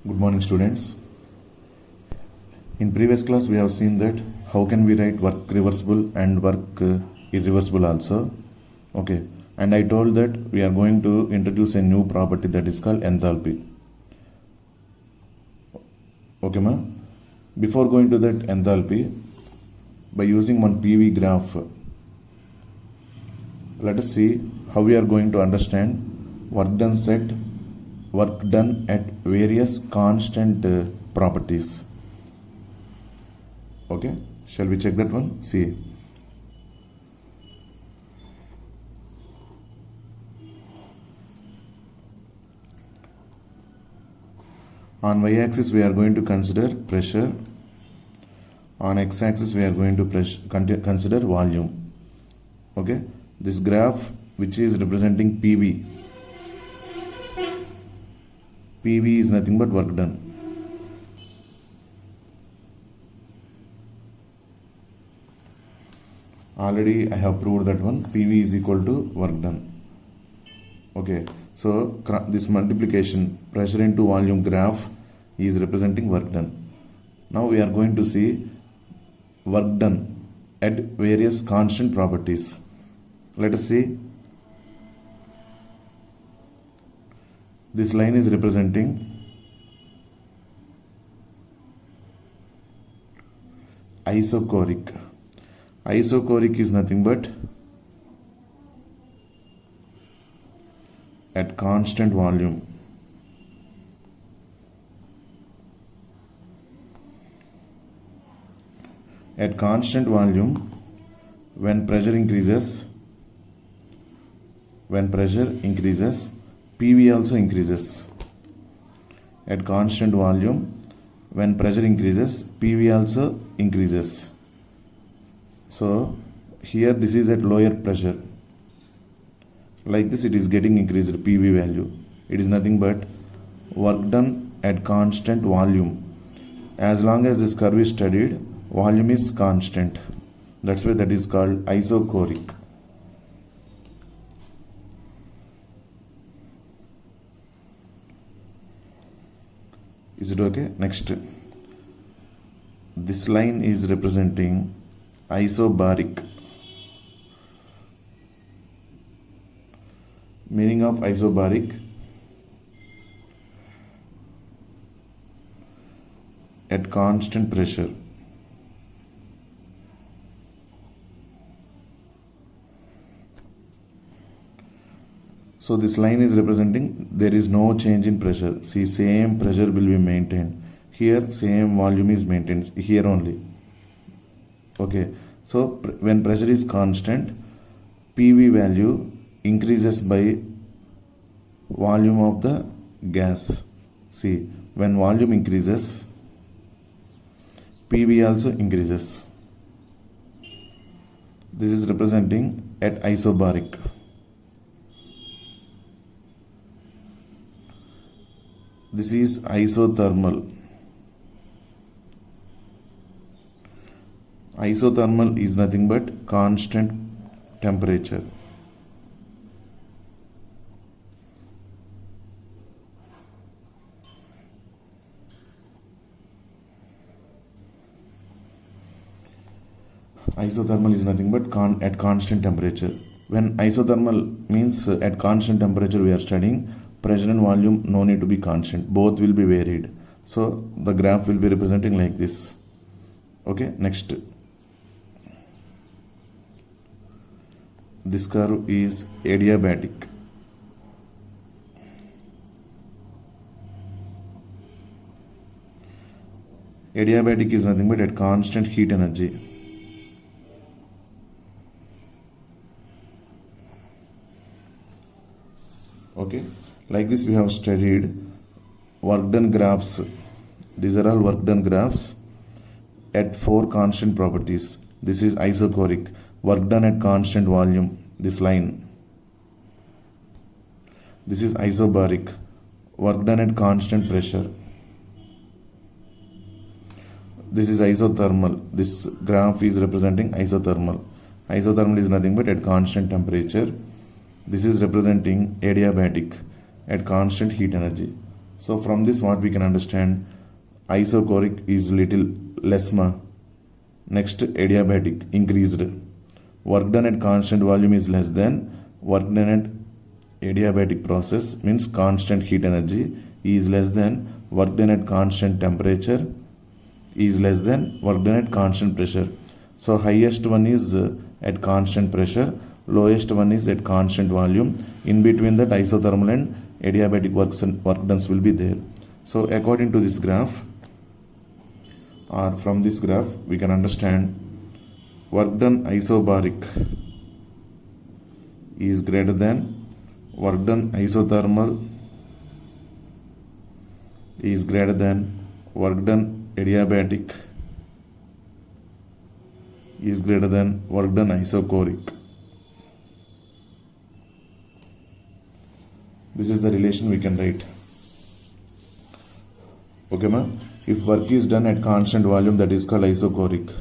Good morning, students. In previous class we have seen that how can we write work reversible and work irreversible also. Okay, and I told that we are going to introduce a new property that is called enthalpy. Okay ma, before going to that enthalpy, by using one PV graph, let us see how we are going to understand work done at various constant properties. Okay, shall we check that one? See, on y-axis we are going to consider pressure, on x-axis we are going to consider volume. Okay, this graph which is representing PV is nothing but work done. Already I have proved that one. PV is equal to work done. Okay, so this multiplication, pressure into volume graph, is representing work done. Now we are going to see work done at various constant properties. Let us see. This line is representing isochoric. Isochoric is nothing but at constant volume. At constant volume, when pressure increases, PV also increases. At constant volume, when pressure increases, PV also increases. So here this is at lower pressure. Like this it is getting increased PV value. It is nothing but work done at constant volume. As long as this curve is studied, volume is constant. That's why that is called isochoric. Is it okay? Next, this line is representing isobaric. Meaning of isobaric, at constant pressure. So this line is representing there is no change in pressure. See, same pressure will be maintained. Here same volume is maintained here only. Okay, so when pressure is constant, PV value increases by volume of the gas. See, when volume increases, PV also increases. This is representing at isobaric. This is isothermal. Isothermal is nothing but constant temperature. Isothermal is nothing but at constant temperature. When isothermal means at constant temperature we are studying, pressure and volume no need to be constant. Both will be varied. So the graph will be representing like this. Okay, next. This curve is adiabatic. Adiabatic is nothing but at constant heat energy. Okay, like this we have studied work done graphs. These are all work done graphs at 4 constant properties. This is isochoric, work done at constant volume, this line. This is isobaric, work done at constant pressure. This is isothermal. This graph is representing isothermal. Isothermal is nothing but at constant temperature. This is representing adiabatic, at constant heat energy. So from this what we can understand, isochoric is little less Next, adiabatic increased. Work done at constant volume is less than work done at adiabatic process, means constant heat energy is less than work done at constant temperature is less than work done at constant pressure. So highest one is at constant pressure, lowest one is at constant volume. In between that isothermal and adiabatic work done will be there. So according to this graph, or from this graph we can understand work done isobaric is greater than work done isothermal is greater than work done adiabatic is greater than work done isochoric. This is the relation we can write. Okay, ma? If work is done at constant volume, that is called isochoric.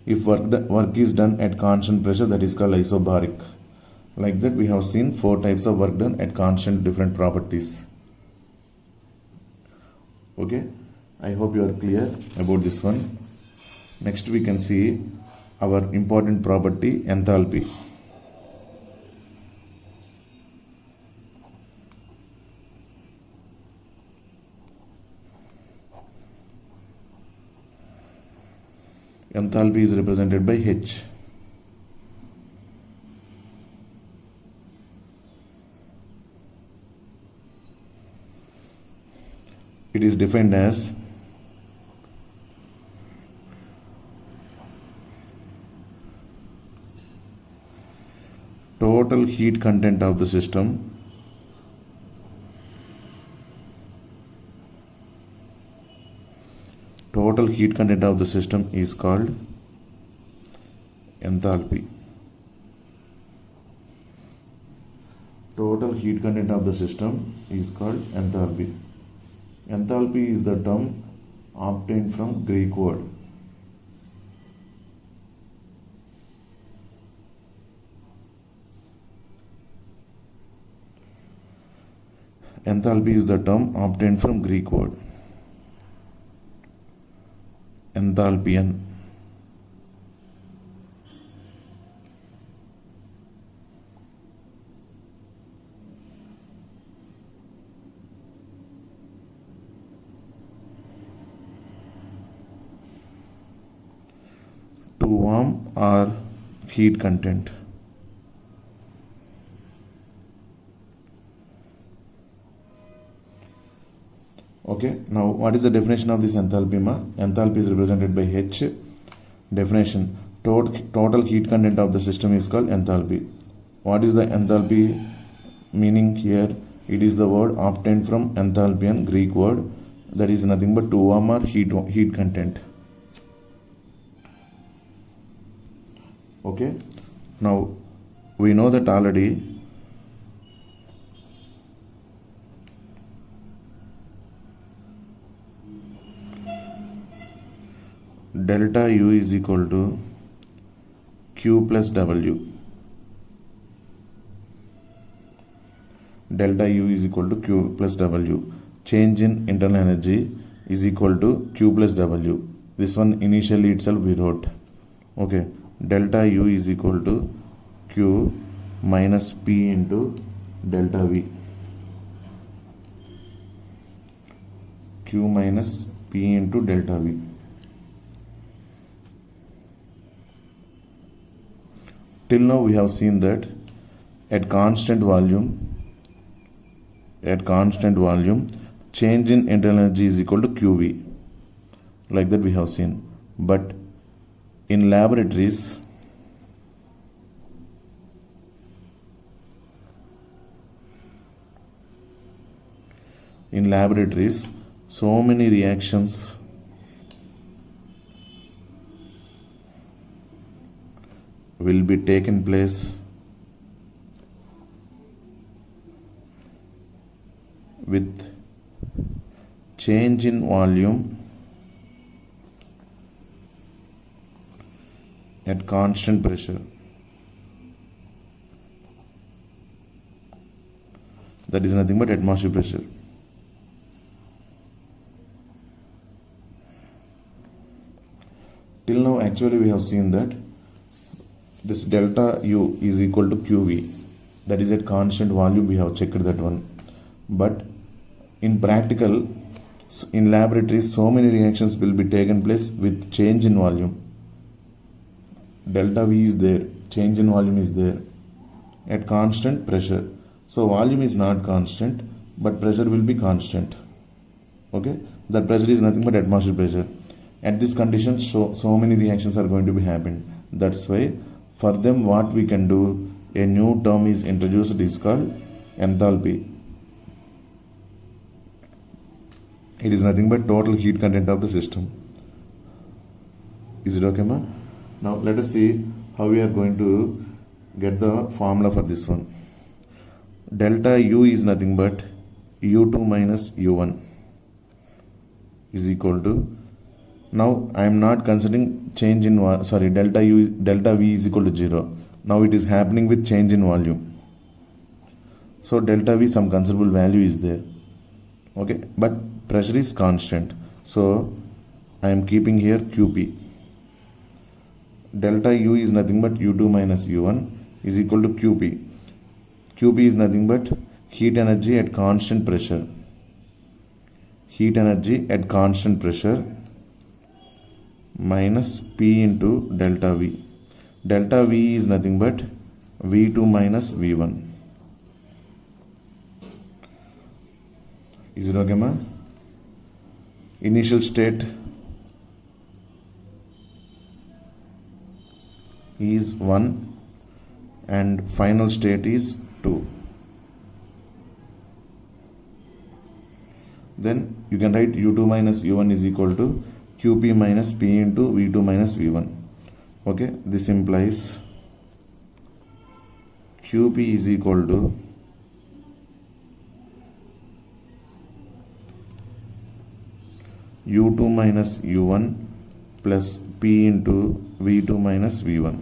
If work is done at constant pressure, that is called isobaric. Like that, we have seen 4 types of work done at constant different properties. Okay, I hope you are clear about this one. Next, we can see our important property, enthalpy. Enthalpy is represented by H. It is defined as total heat content of the system is called enthalpy. Total heat content of the system is called enthalpy. Enthalpy is the term obtained from Greek word. Enthalpy is the term obtained from Greek word. Enthalpian. To warm or heat content. Okay, now what is the definition of this enthalpy? Enthalpy is represented by H. Definition: total heat content of the system is called enthalpy. What is the enthalpy meaning here? It is the word obtained from enthalpian, Greek word, that is nothing but to warm or heat content. Okay, now we know that already. Delta U is equal to Q plus W. Delta U is equal to Q plus W. Change in internal energy is equal to Q plus W. This one initially itself we wrote. Okay, delta U is equal to Q minus P into delta V. Q minus P into delta V. Till now we have seen that at constant volume, change in internal energy is equal to QV. Like that we have seen. But in laboratories, so many reactions will be taken place with change in volume at constant pressure. That is nothing but atmospheric pressure. Till now actually we have seen that this delta U is equal to QV, that is at constant volume. We have checked that one, but in practical, in laboratories, so many reactions will be taken place with change in volume. Delta V is there, change in volume is there at constant pressure. So volume is not constant, but pressure will be constant. Okay, that pressure is nothing but atmospheric pressure. At this condition, so many reactions are going to be happening. That's why for them what we can do, a new term is introduced, is called enthalpy. It is nothing but total heat content of the system. Is it okay, ma? Now let us see how we are going to get the formula for this one. Delta U is nothing but U2 minus U1 is equal to, now I am not considering change in delta V is equal to 0. Now it is happening with change in volume. So delta V, some considerable value is there. Okay, but pressure is constant. So I am keeping here QP. Delta U is nothing but U2 minus U1 is equal to QP. QP is nothing but heat energy at constant pressure. Heat energy at constant pressure minus P into delta V. Delta V is nothing but V2 minus V1. Is it okay, ma? Initial state is 1 and final state is 2. Then you can write U2 minus U1 is equal to QP minus P into V2 minus V1. Okay, this implies QP is equal to U2 minus U1 plus P into V2 minus V1.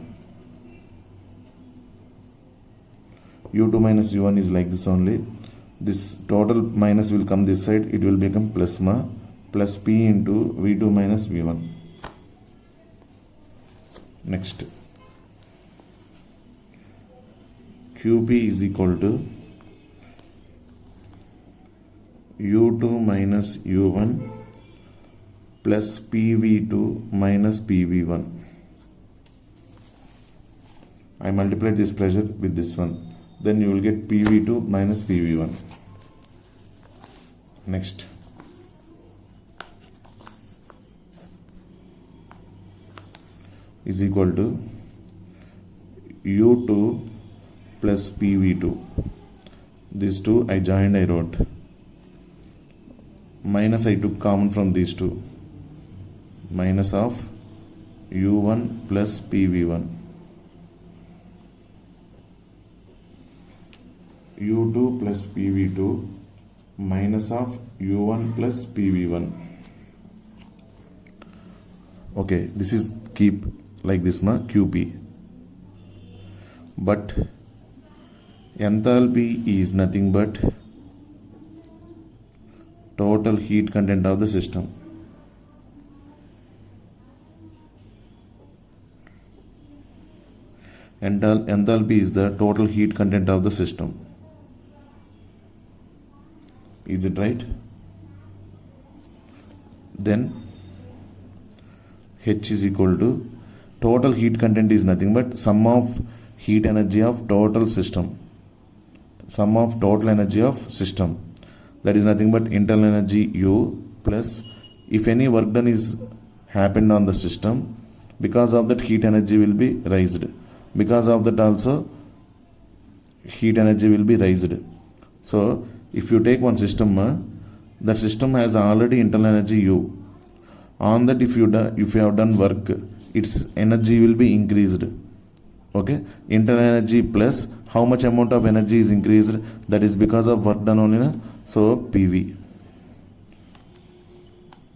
U2 minus U1 is like this only. This total minus will come this side, it will become plasma plus P into V2 minus V1. Next, QP is equal to U2 minus U1 plus PV2 minus PV1. I multiplied this pressure with this one. Then you will get PV2 minus PV1. Next, is equal to U2 plus PV2. These two I joined, I wrote. Minus I took common from these two. Minus of U1 plus PV1. U2 plus PV2 minus of U1 plus PV1. Okay, this is keep like this, ma, QP. But enthalpy is nothing but total heat content of the system. Enthalpy is the total heat content of the system. Is it right? Then H is equal to total heat content is nothing but sum of heat energy of total system. Sum of total energy of system. That is nothing but internal energy U plus if any work done is happened on the system, because of that heat energy will be raised. Because of that also heat energy will be raised. So if you take one system, that system has already internal energy U. On that, if you have done work, its energy will be increased. Okay, internal energy plus how much amount of energy is increased, that is because of work done only, na? So PV.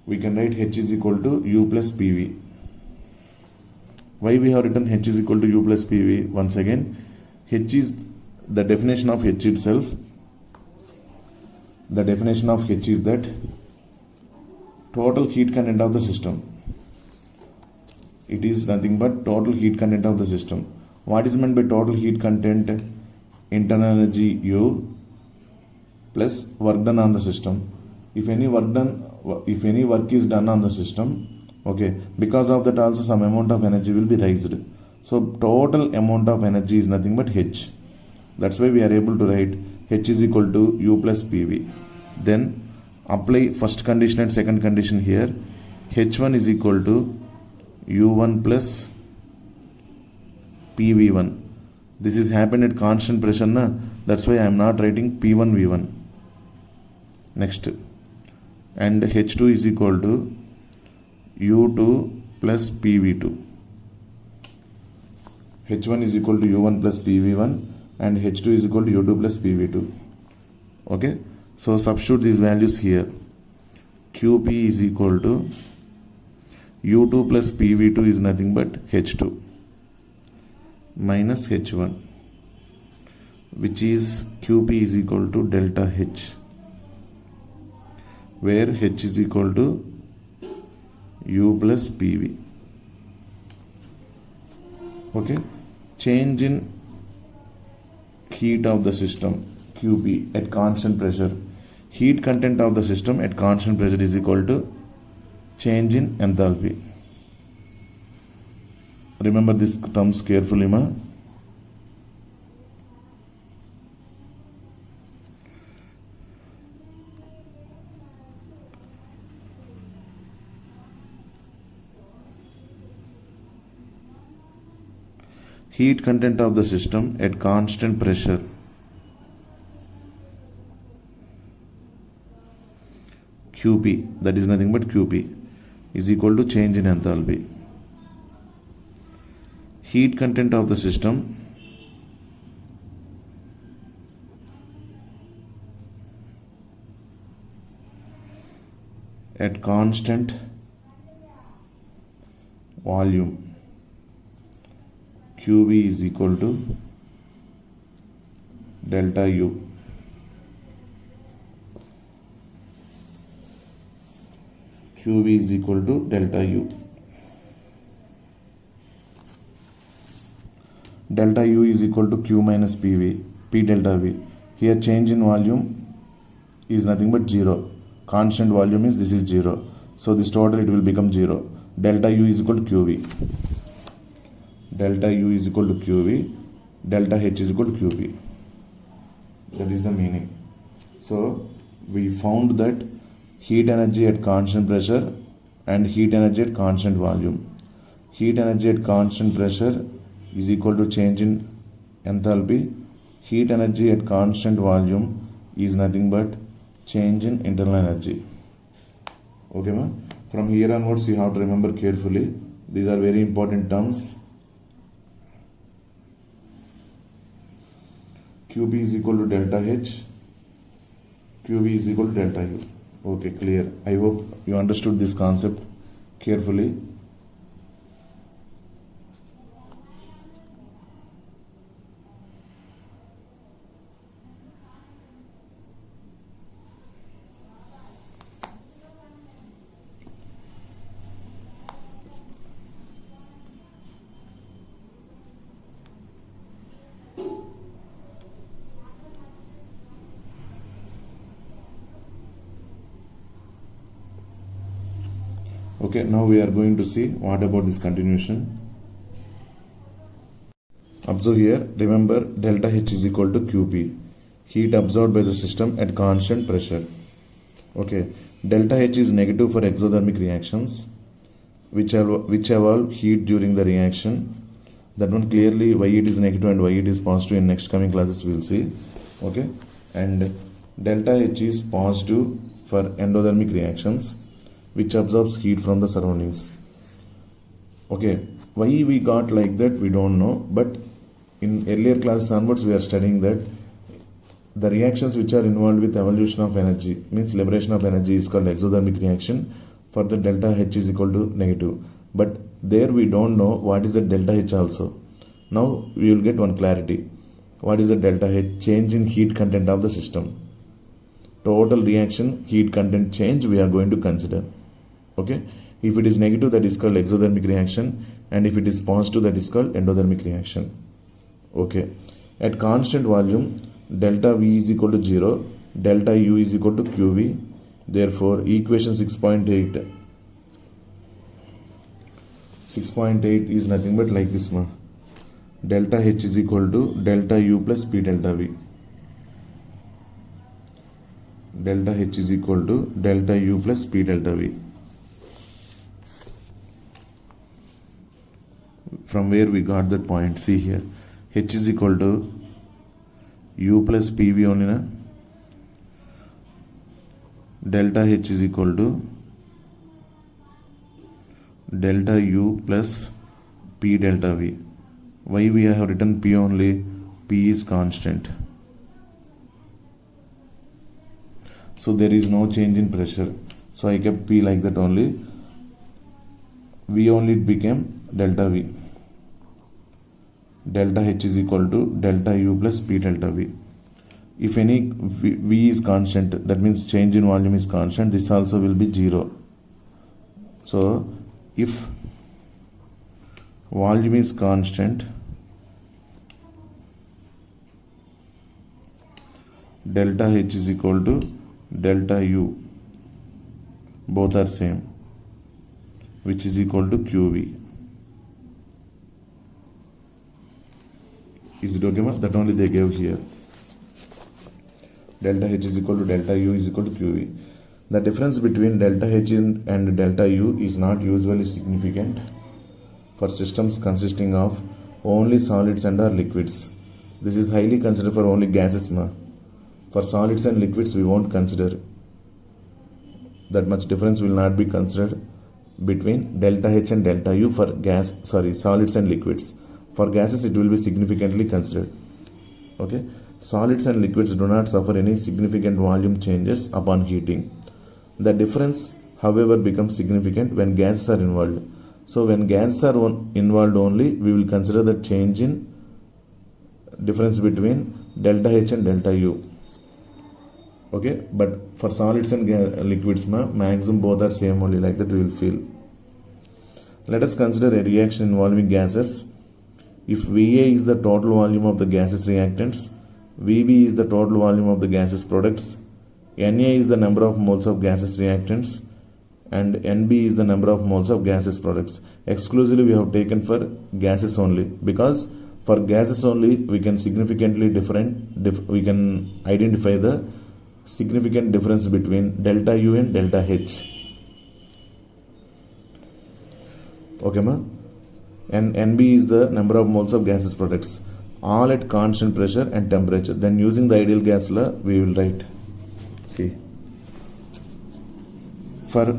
We can write H is equal to U plus PV. Why we have written H is equal to U plus PV? Once again, H is the definition of H itself. The definition of H is that total heat content of the system. it is nothing but total heat content of the system. What is meant by total heat content? Internal energy U plus work done on the system. If any work is done on the system, okay, because of that also some amount of energy will be raised. So total amount of energy is nothing but H. That's why we are able to write H is equal to U plus PV. Then apply first condition and second condition here. H1 is equal to U1 plus PV1. This is happened at constant pressure, na? That's why I am not writing P1 V1. Next, and H2 is equal to U2 plus PV2. H1 is equal to U1 plus PV1 and H2 is equal to U2 plus PV2. Okay, so substitute these values here. QP is equal to U2 plus PV2 is nothing but H2 minus H1, which is QP is equal to delta H, where H is equal to U plus PV. Okay, change in heat of the system QP at constant pressure. Heat content of the system at constant pressure is equal to change in enthalpy. Remember these terms carefully, ma. Heat content of the system at constant pressure QP, that is nothing but QP, is equal to change in enthalpy. Heat content of the system at constant volume QV is equal to delta U. QV is equal to delta U. Delta U is equal to Q minus PV, P delta V. Here change in volume is nothing but 0. Constant volume is this is 0. So this total it will become 0. Delta U is equal to QV. Delta U is equal to QV. Delta H is equal to QP. That is the meaning. So we found that heat energy at constant pressure and heat energy at constant volume. Heat energy at constant pressure is equal to change in enthalpy. Heat energy at constant volume is nothing but change in internal energy. Okay, ma? From here onwards you have to remember carefully. These are very important terms. QP is equal to delta H. QV is equal to delta U. Okay, clear. I hope you understood this concept carefully. Okay, now we are going to see what about this continuation. Observe here, remember delta H is equal to QP, heat absorbed by the system at constant pressure. Okay, delta H is negative for exothermic reactions which evolve heat during the reaction. That one clearly why it is negative and why it is positive in next coming classes we will see. Okay, and delta H is positive for endothermic reactions which absorbs heat from the surroundings. Okay, why we got like that we don't know, but in earlier classes onwards we are studying that the reactions which are involved with evolution of energy, means liberation of energy, is called exothermic reaction. For the delta H is equal to negative, but there we don't know what is the delta H also. Now we will get one clarity. What is the delta H? Change in heat content of the system. Total reaction heat content change we are going to consider. Okay, If it is negative, that is called exothermic reaction, and if it is positive, that is called endothermic reaction. Okay. At constant volume, delta V is equal to 0, delta U is equal to QV. Therefore, equation 6.8 is nothing but like this, ma. Delta H is equal to delta U plus P delta V. Delta H is equal to delta U plus P delta V. From where we got that point, see here. H is equal to U plus PV only, na? Delta H is equal to delta U plus P delta V. Why we have written P only? P is constant. So there is no change in pressure. So I kept P like that only. V only it became delta V. Delta H is equal to delta U plus P delta V. If any V is constant, that means change in volume is constant, this also will be 0. So if volume is constant, delta H is equal to delta U, both are same, which is equal to QV. Is it okay, ma? That only they gave here. Delta H is equal to delta U is equal to QV. The difference between delta H and delta U is not usually significant for systems consisting of only solids and or liquids. This is highly considered for only gases, ma. For solids and liquids, we won't consider. That much difference will not be considered between delta H and delta U for solids and liquids. For gases, it will be significantly considered. Okay. Solids and liquids do not suffer any significant volume changes upon heating. The difference, however, becomes significant when gases are involved. So when gases are involved only, we will consider the change in difference between delta H and delta U. Okay, but for solids and liquids, maximum both are same only, like that we will feel. Let us consider a reaction involving gases. If VA is the total volume of the gaseous reactants, VB is the total volume of the gaseous products, Na is the number of moles of gaseous reactants, and Nb is the number of moles of gaseous products. Exclusively we have taken for gases only, because for gases only we can we can identify the significant difference between delta U and delta H. Okay, ma? And Nb is the number of moles of gaseous products, all at constant pressure and temperature. Then using the ideal gas law, we will write. See, for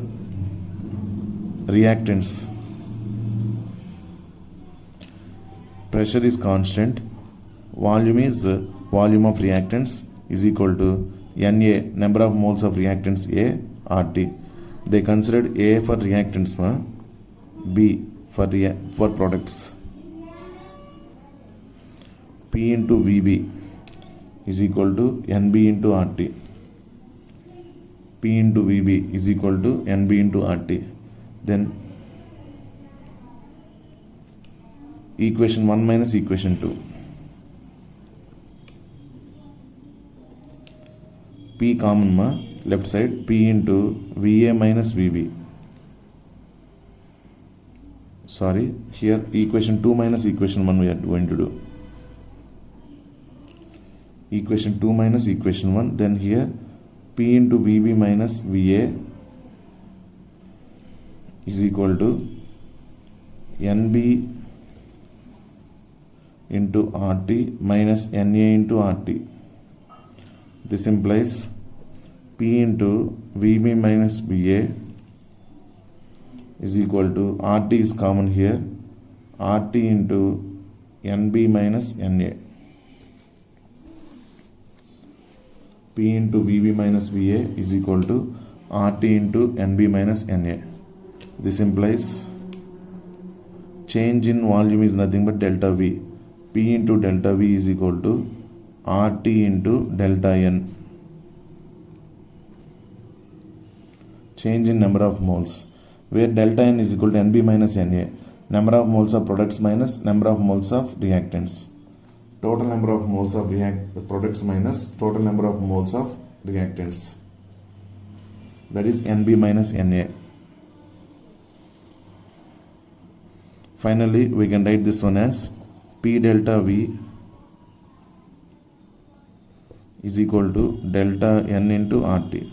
reactants, pressure is constant, volume of reactants is equal to Na, number of moles of reactants A, RT. They considered A for reactants, B for products. P into VB is equal to NB into RT. P into VB is equal to NB into RT. Then equation 1 minus equation 2. P common, left side, P into VA minus VB. Sorry, here equation 2 minus equation 1 we are going to do. Equation 2 minus equation 1, then here P into VB minus VA is equal to NB into RT minus NA into RT. This implies P into VB minus VA is equal to RT is common here, RT into NB minus NA. P into VB minus VA is equal to RT into NB minus NA. This implies change in volume is nothing but delta V. P into delta V is equal to RT into delta N. Change in number of moles. where delta n is equal to NB minus NA, number of moles of products minus number of moles of reactants. Total number of moles of products minus total number of moles of reactants, that is NB minus NA. Finally, we can write this one as P delta V is equal to delta N into RT.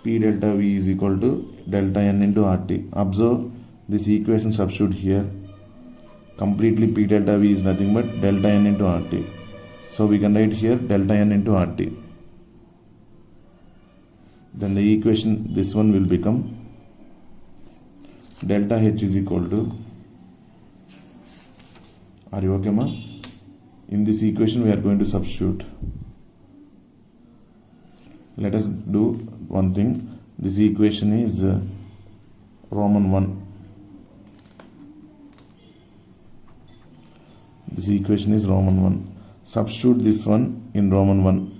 P delta V is equal to delta N into RT. Observe this equation, substitute here. Completely P delta V is nothing but delta N into RT. So we can write here delta N into RT. Then the equation, this one will become delta H is equal to, are you okay, ma? In this equation we are going to substitute. Let us do one thing. This equation is Roman 1. This equation is Roman 1. Substitute this one in Roman 1.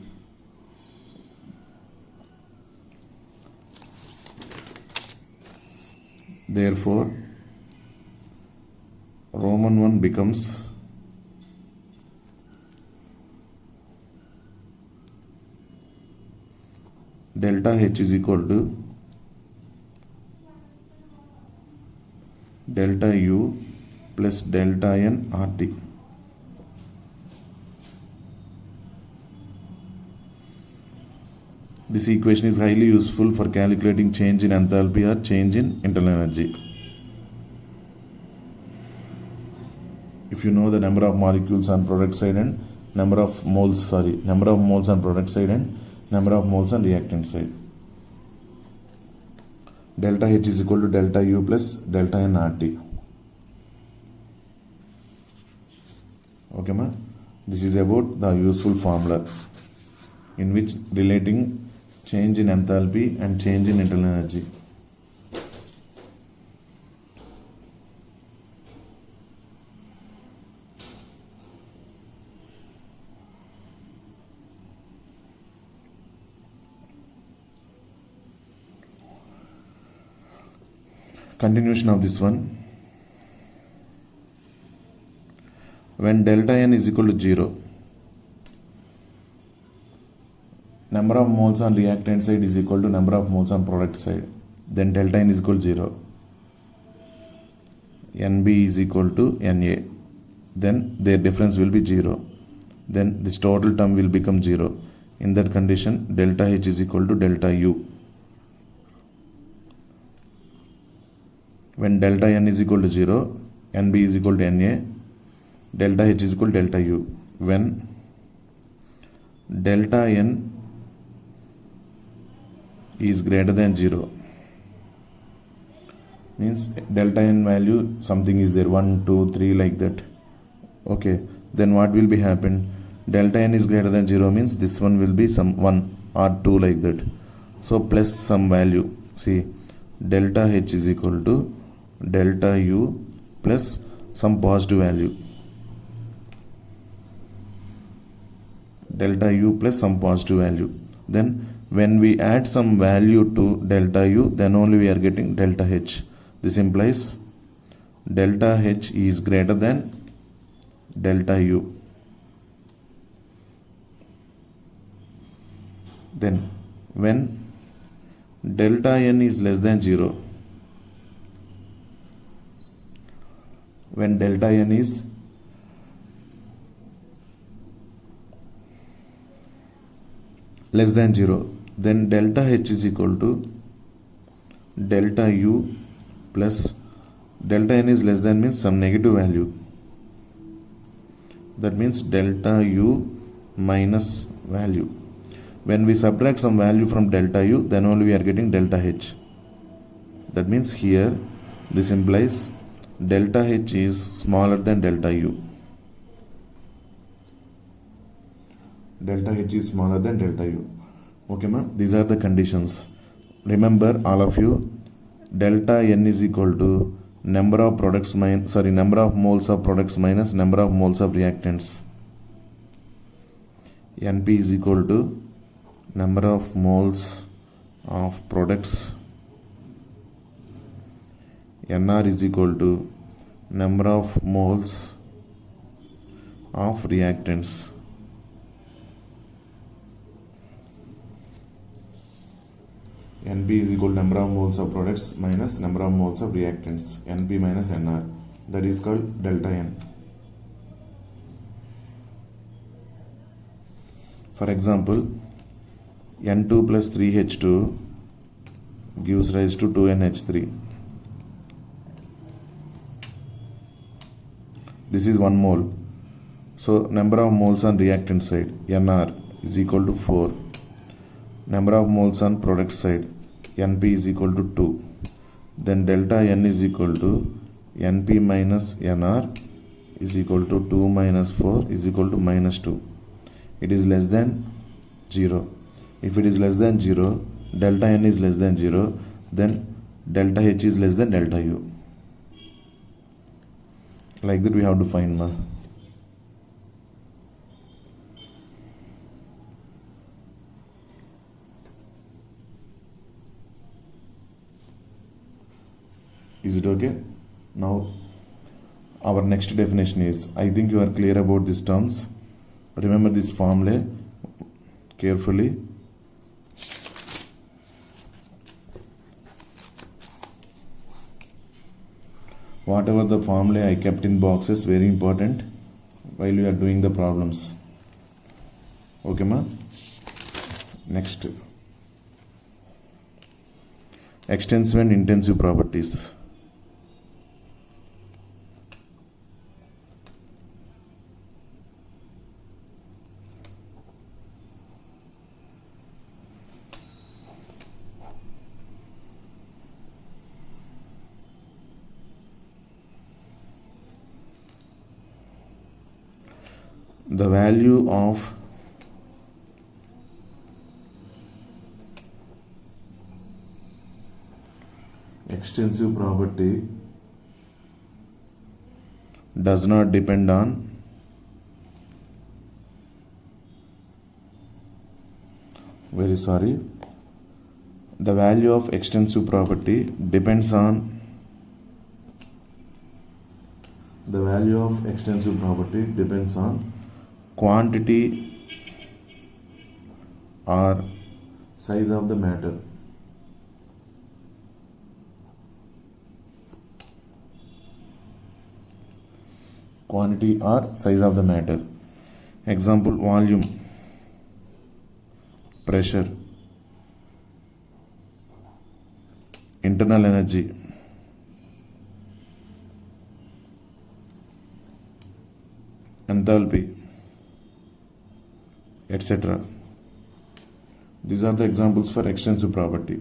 Therefore, Roman 1 becomes delta H is equal to delta U plus delta N RT. This equation is highly useful for calculating change in enthalpy or change in internal energy. If you know the number of molecules on product side and number of moles on product side and number of moles on reactant side. Delta H is equal to delta U plus delta N RT. Okay, ma? This is about the useful formula in which relating change in enthalpy and change in internal energy. Continuation of this one. When delta N is equal to 0, number of moles on reactant side is equal to number of moles on product side. Then delta N is equal to 0. NB is equal to NA. Then their difference will be 0. Then this total term will become 0. In that condition, delta H is equal to delta U. When delta N is equal to 0, NB is equal to NA, delta H is equal to delta U. When delta N is greater than 0, means delta N value something is there, 1, 2, 3 like that. Okay, then what will be happen? Delta N is greater than 0 means this one will be some 1 or 2 like that. So plus some value. See, delta H is equal to delta U plus some positive value. Delta U plus some positive value. Then when we add some value to delta U, then only we are getting delta H. This implies delta H is greater than delta U. Then when delta N is less than 0, when delta N is less than 0, then delta H is equal to delta U plus delta N is less than means some negative value. That means delta U minus value. When we subtract some value from delta U, then only we are getting delta H. That means here this implies delta H is smaller than delta U. Delta H is smaller than delta U. Okay, ma'am. These are the conditions. Remember, all of you, delta N is equal to number of moles of products minus number of moles of reactants. NP is equal to number of moles of products NR is equal to number of moles of reactants. NP is equal to number of moles of products minus number of moles of reactants. NP minus NR. That is called delta N. For example, N2 plus 3H2 gives rise to 2NH3. This is 1 mole. So number of moles on reactant side, NR, is equal to 4. Number of moles on product side, NP is equal to 2. Then delta N is equal to NP minus NR is equal to 2 minus 4 is equal to minus 2. It is less than 0. If it is less than 0, delta N is less than 0, then delta H is less than delta U. Like that we have to find. Is it okay? Now our next definition is, I think you are clear about these terms. Remember this formula carefully. Whatever the formula I kept in boxes, very important while you are doing the problems. Okay, ma? Next. Extensive and intensive properties. The value of extensive property does not depend on the value of extensive property depends on quantity or size of the matter. Quantity or size of the matter. Example, volume, pressure, internal energy, enthalpy, etc. These are the examples for extensive property.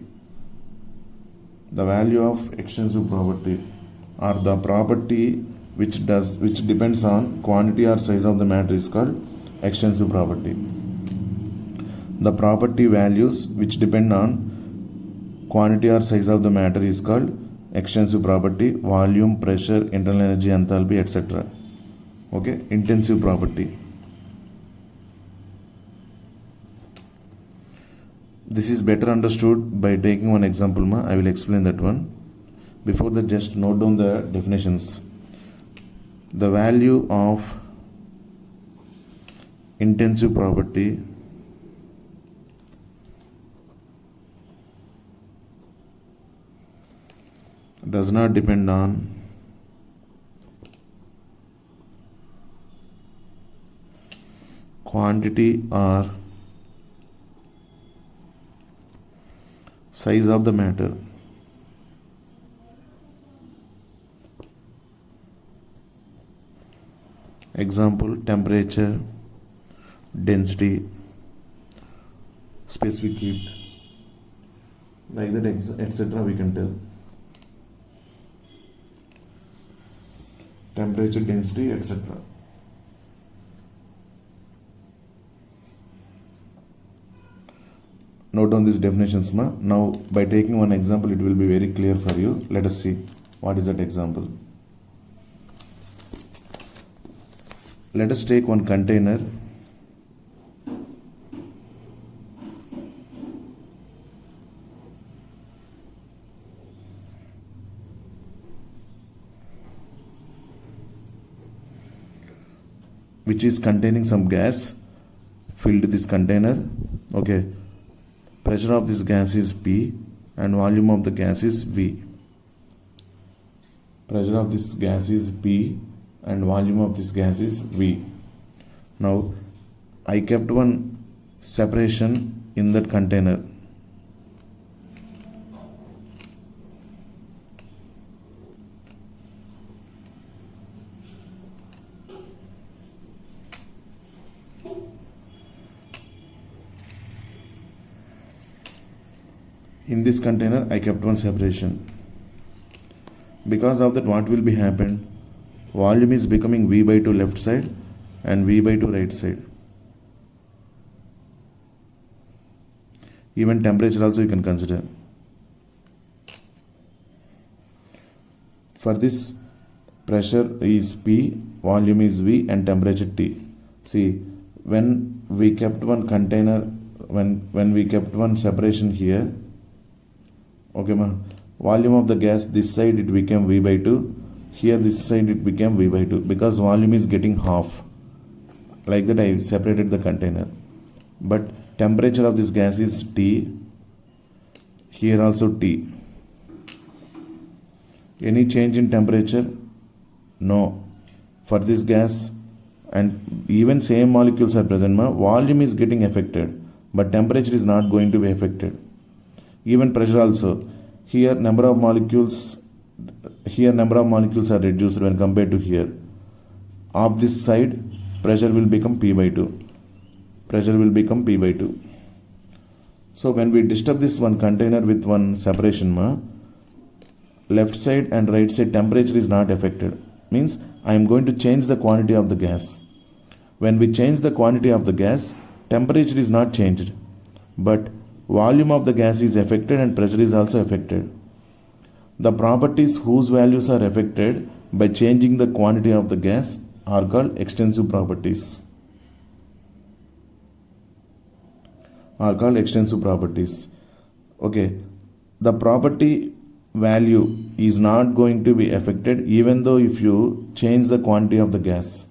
The value of extensive property or the property which depends on quantity or size of the matter is called extensive property. The property values which depend on quantity or size of the matter is called extensive property. Volume, pressure, internal energy, enthalpy, etc. Okay, intensive property. This is better understood by taking one example. I will explain that one. Before that, just note down the definitions. The value of intensive property does not depend on quantity or size of the matter. Example, temperature, density, specific heat, like that, etc. we can tell. Temperature, density, etc. Note down these definitions. Now, by taking one example, it will be very clear for you. Let us see what is that example. Let us take one container. which is containing some gas filled this container. Okay, pressure of this gas is P and volume of the gas is V. Pressure of this gas is P and volume of this gas is V. Now I kept one separation in that container. In this container I kept one separation. Because of that, what will be happened? Volume is becoming V by 2 left side and V by 2 right side. Even temperature also you can consider. For this, pressure is P, volume is V and temperature T. See, when we kept one container, when we kept one separation here, okay ma, volume of the gas this side it became V by 2, here this side it became V by 2 because volume is getting half. Like that I separated the container. But temperature of this gas is T, here also T. Any change in temperature? No. For this gas, and even same molecules are present, volume is getting affected, but temperature is not going to be affected. Even pressure also. Here number of molecules are reduced when compared to here. Of this side, pressure will become P by 2. Pressure will become P by 2. So when we disturb this one container with one separation, left side and right side temperature is not affected. Means I am going to change the quantity of the gas. When we change the quantity of the gas, temperature is not changed, but volume of the gas is affected and pressure is also affected. The properties whose values are affected by changing the quantity of the gas are called extensive properties. Okay, the property value is not going to be affected even though if you change the quantity of the gas.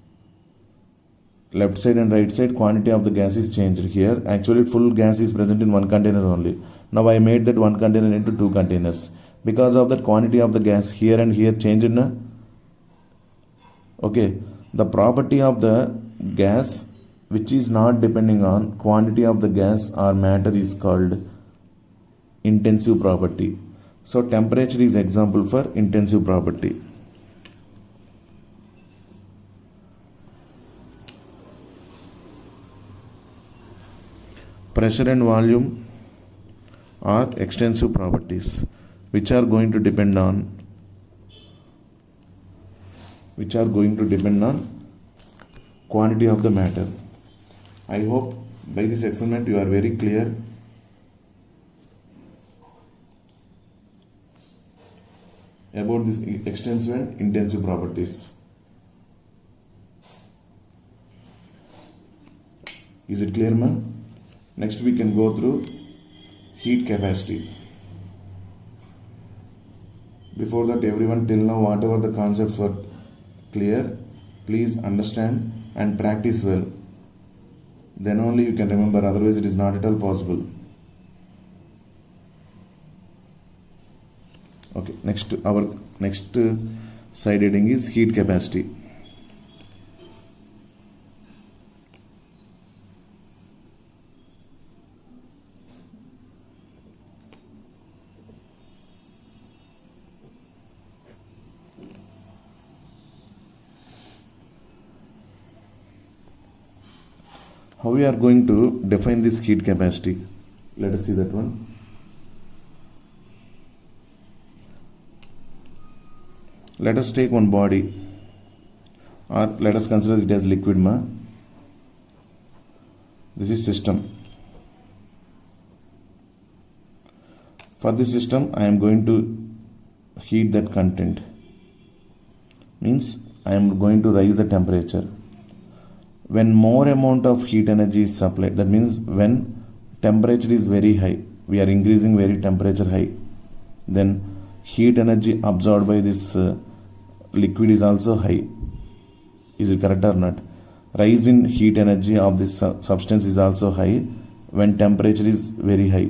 Left side and right side quantity of the gas is changed. Here actually full gas is present in one container only. Now I made that one container into two containers. Because of that quantity of the gas here and here changed. Okay, the property of the gas which is not depending on quantity of the gas or matter is called intensive property. So temperature is example for intensive property. Pressure and volume are extensive properties which are going to depend on quantity of the matter. I hope by this experiment you are very clear. About this extensive and intensive properties. Is it clear, ma'am? Next we can go through heat capacity. Before that, everyone till now whatever the concepts were clear, please understand and practice well. Then only you can remember, otherwise it is not at all possible. Okay, our next side heading is heat capacity. How we are going to define this heat capacity? Let us see that one. Let us take one body, or let us consider it as liquid. This is system. For this system, I am going to heat that content. Means I am going to raise the temperature. When more amount of heat energy is supplied, that means when temperature is very high, we are increasing very temperature high, then heat energy absorbed by this liquid is also high. Is it correct or not? rise in heat energy of this substance is also high when temperature is very high.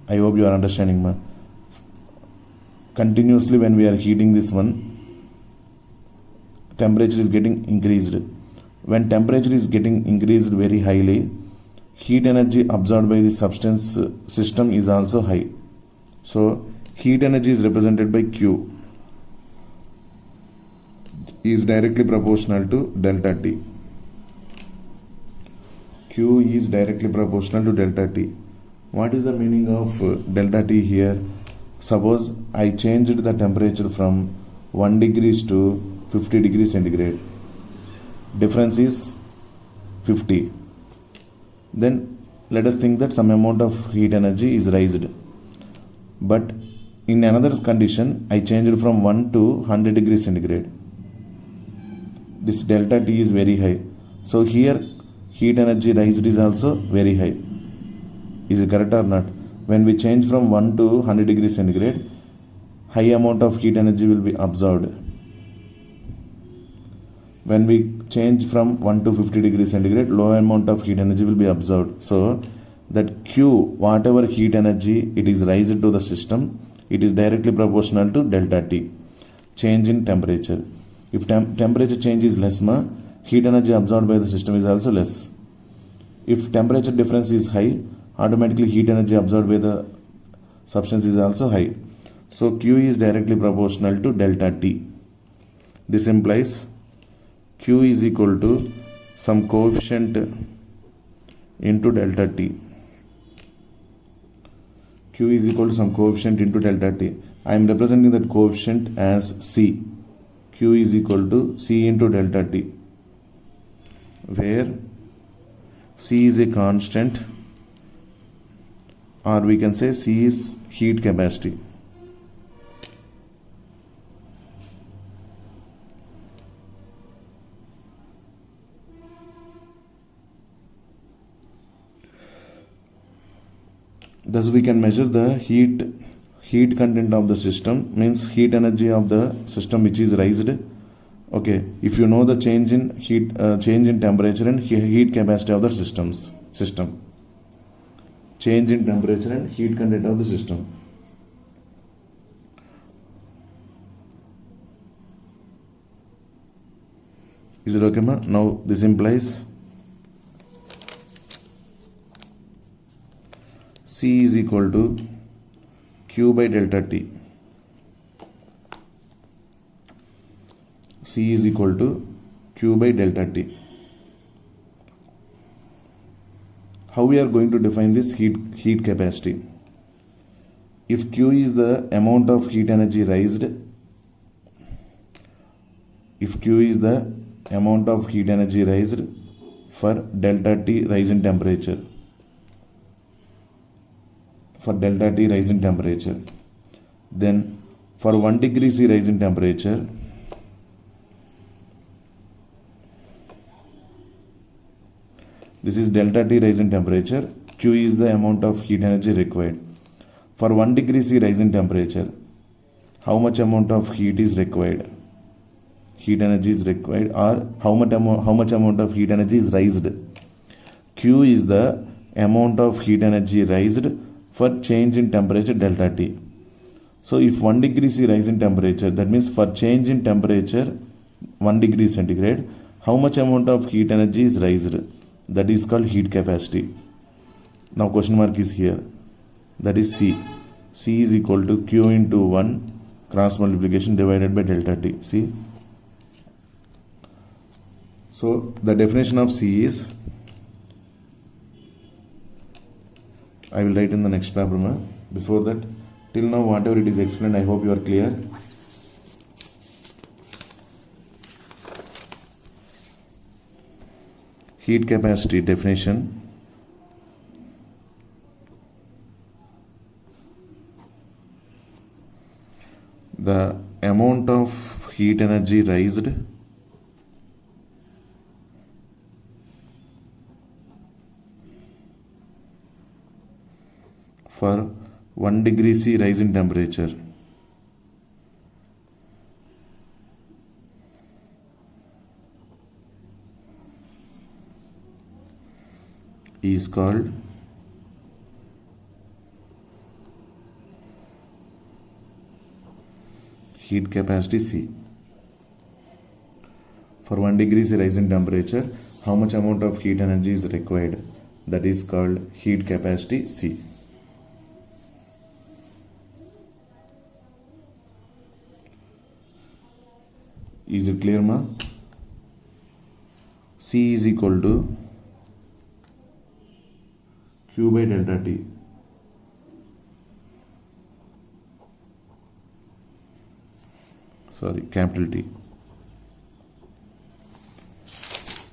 I hope you are understanding, ma. Continuously when we are heating this one, temperature is getting increased. When temperature is getting increased very highly, heat energy absorbed by the substance system is also high. So heat energy is represented by Q, is directly proportional to delta T. Q is directly proportional to delta T. What is the meaning of delta T here? Suppose I changed the temperature from 1 degrees to 50 degrees centigrade. Difference is 50. Then let us think that some amount of heat energy is raised. But in another condition, I changed from 1 to 100 degrees centigrade. This delta T is very high. So here heat energy raised is also very high. Is it correct or not? When we change from 1 to 100 degrees centigrade, high amount of heat energy will be absorbed. When we change from 1 to 50 degrees centigrade, low amount of heat energy will be absorbed. So that Q, whatever heat energy it is raised to the system, it is directly proportional to delta T, change in temperature. If temperature change is less, heat energy absorbed by the system is also less. If temperature difference is high, automatically heat energy absorbed by the substance is also high. So Q is directly proportional to delta T. This implies Q is equal to some coefficient into delta T. Q is equal to some coefficient into delta T. I am representing that coefficient as C. Q is equal to C into delta T, where C is a constant, or we can say C is heat capacity. Thus we can measure the heat content of the system, means heat energy of the system which is raised. Okay, if you know the change in heat, change in temperature and heat capacity of the system. Change in temperature and heat content of the system. Is it okay, ma? Now this implies C is equal to Q by delta T. C is equal to Q by delta T. How we are going to define this heat capacity? If Q is the amount of heat energy raised, if Q is the amount of heat energy raised for delta T rise in temperature, then for 1 degree C rise in temperature, this is delta T rise in temperature, Q is the amount of heat energy required. For 1 degree C rise in temperature, how much amount of heat is required? Heat energy is required, or how much amount of heat energy is raised? Q is the amount of heat energy raised for change in temperature delta T. So if 1 degree C rise in temperature, that means for change in temperature 1 degree centigrade, how much amount of heat energy is raised? That is called heat capacity. Now question mark is here. That is C. C is equal to Q into 1 cross multiplication divided by delta T. See? So the definition of C is, I will write in the next paper. Before that, till now whatever it is explained, I hope you are clear. Heat capacity definition. The amount of heat energy raised for 1 degree C rise in temperature. is called heat capacity C. For 1 degree rise in temperature, how much amount of heat energy is required? That is called heat capacity C. Is it clear, ma? C is equal to Q by delta T. Sorry, capital T.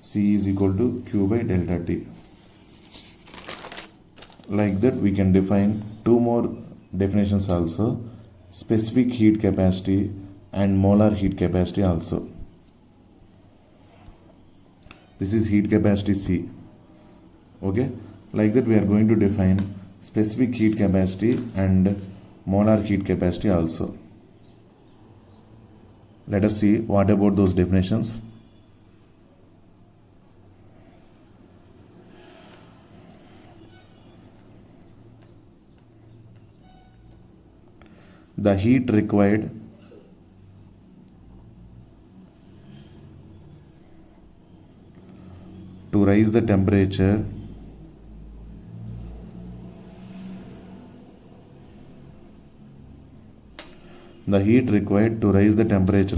C is equal to Q by delta T. Like that, we can define two more definitions also: specific heat capacity and molar heat capacity also. This is heat capacity C. Okay, like that we are going to define specific heat capacity and molar heat capacity also. Let us see what about those definitions. The heat required to raise the temperature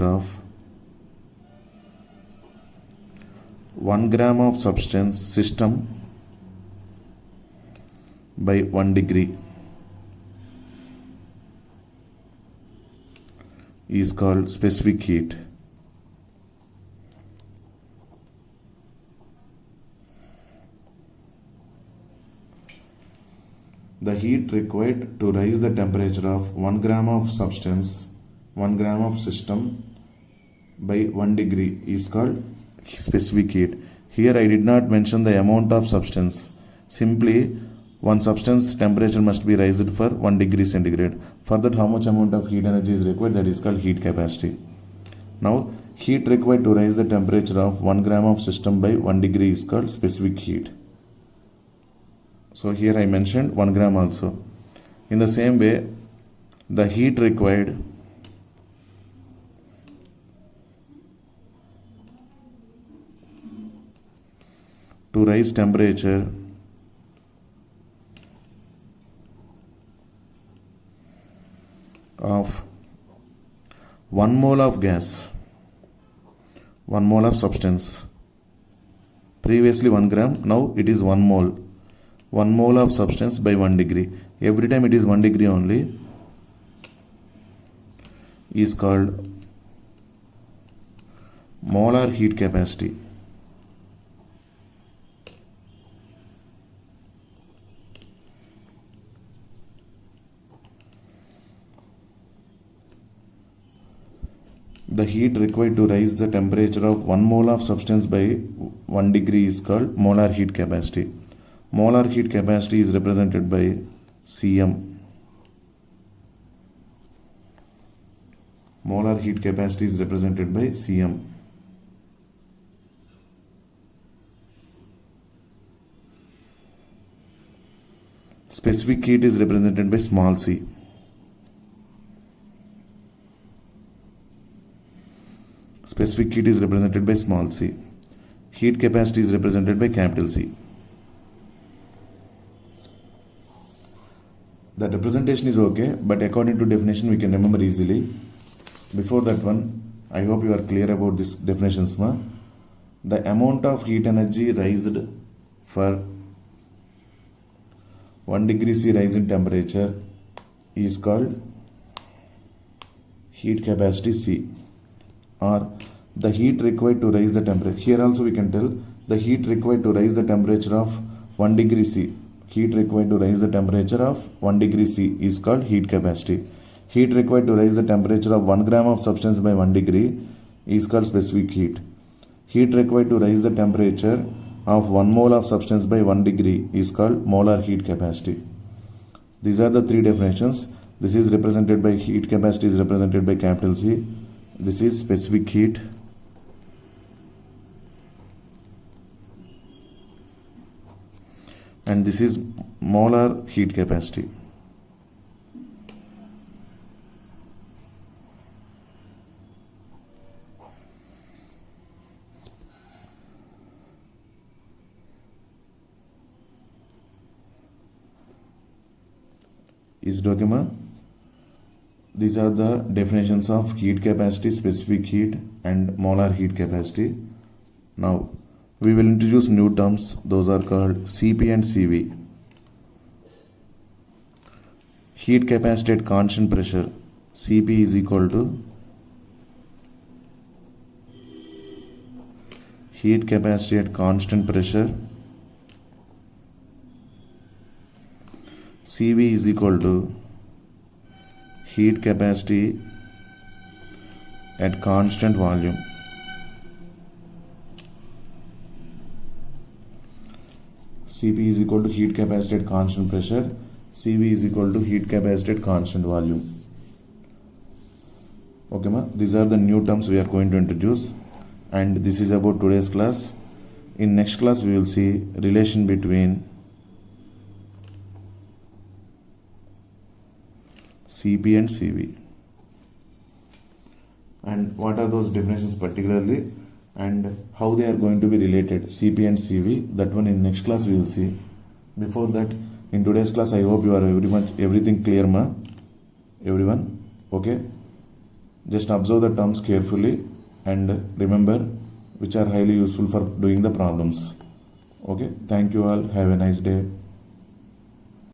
of 1 gram of substance system by 1 degree is called specific heat. The heat required to raise the temperature of 1 gram of substance, 1 gram of system by 1 degree is called specific heat. Here I did not mention the amount of substance. Simply one substance temperature must be raised for 1 degree centigrade. For that, how much amount of heat energy is required? That is called heat capacity. Now, heat required to raise the temperature of 1 gram of system by 1 degree is called specific heat. So here I mentioned 1 gram also. In the same way, the heat required to raise temperature of 1 mole of gas, 1 mole of substance. Previously 1 gram, now it is 1 mole. 1 mole of substance by 1 degree. Every time it is 1 degree only is called molar heat capacity. The heat required to raise the temperature of 1 mole of substance by 1 degree is called molar heat capacity. Molar heat capacity is represented by Cm. Molar heat capacity is represented by Cm. Specific heat is represented by small c. Specific heat is represented by small c. Heat capacity is represented by capital C. The representation is okay, but according to definition we can remember easily. Before that one, I hope you are clear about this definitions. The amount of heat energy raised for 1 degree C rise in temperature is called heat capacity C, or the heat required to raise the temperature. Here also we can tell the heat required to raise the temperature of 1 degree C. Heat required to raise the temperature of 1 degree C is called heat capacity. Heat required to raise the temperature of 1 gram of substance by 1 degree is called specific heat. Heat required to raise the temperature of 1 mole of substance by 1 degree is called molar heat capacity. These are the three definitions. This is represented by heat capacity is represented by capital C. This is specific heat. and this is molar heat capacity. Is it okay, ma? These are the definitions of heat capacity, specific heat and molar heat capacity. Now we will introduce new terms. Those are called Cp and Cv. Heat capacity at constant pressure, Cp is equal to heat capacity at constant pressure, Cv is equal to heat capacity at constant volume. Cp is equal to heat capacity at constant pressure, Cv is equal to heat capacity at constant volume. Okay, ma? These are the new terms we are going to introduce, and this is about today's class. In next class we will see relation between Cp and Cv, and what are those definitions particularly, and how they are going to be related, Cp and Cv. That one in next class we will see. Before that, in today's class, I hope you are everything clear, ma? Everyone? Okay? Just observe the terms carefully and remember which are highly useful for doing the problems. Okay? Thank you all. Have a nice day.